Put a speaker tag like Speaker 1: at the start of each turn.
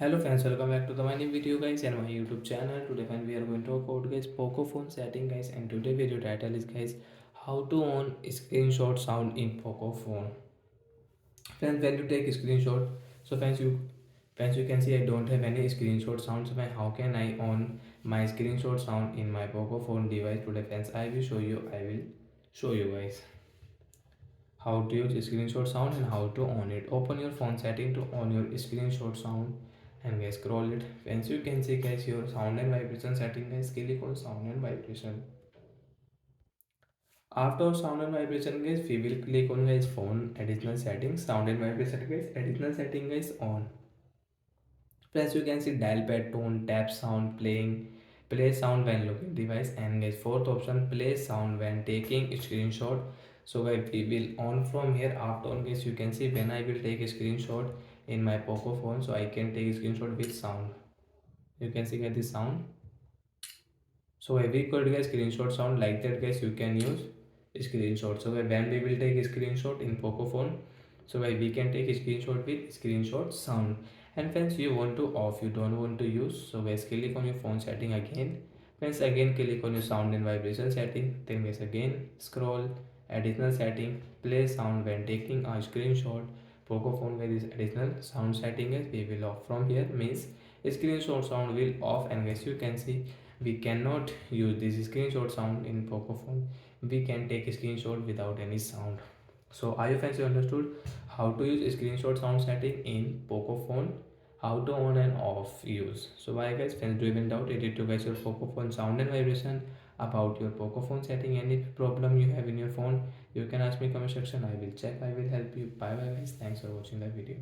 Speaker 1: Hello friends, welcome back to the my new video guys and my YouTube channel. Today friends, we are going to talk about guys Poco phone setting guys, and today video title is guys how to on screenshot sound in Poco phone. Friends, when you take screenshot, so friends you can see I don't have any screenshot sound. So friends, how can I on my screenshot sound in my Poco phone device? Today friends, I will show you guys how to use screenshot sound and how to on it. Open your phone setting to on your screenshot sound and guys scroll it. Once you can see guys your sound and vibration setting guys, click on sound and vibration. After sound and vibration guys, we will click on guys phone additional settings, sound and vibration guys, additional setting guys on. Plus you can see dial pad tone, tap sound, play sound when looking device, and guys fourth option play sound when taking screenshot. So guys we will on from here. After on guys you can see when I will take a screenshot in my Poco phone, so I can take a screenshot with sound. You can see get this sound. So every code guys screenshot sound like that guys you can use screenshot. So when we will take a screenshot in Poco phone, so we can take a screenshot with screenshot sound. And friends you want to off, you don't want to use, so guys click on your phone setting again. Friends again click on your sound and vibration setting, then guys again scroll additional setting, play sound when taking a screenshot. Poco phone with this additional sound setting guys we will off from here, means screenshot sound will off. And guys you can see we cannot use this screenshot sound in Poco phone. We can take a screenshot without any sound. So I hope you understood how to use screenshot sound setting in Poco phone, how to on and off use. So bye guys, friends, do you have any doubt edit to guys your Poco phone sound and vibration about your Poco phone setting? Any problem you have in your phone, you can ask me comment section. I will check, I will help you. Bye bye guys, thanks for watching the video.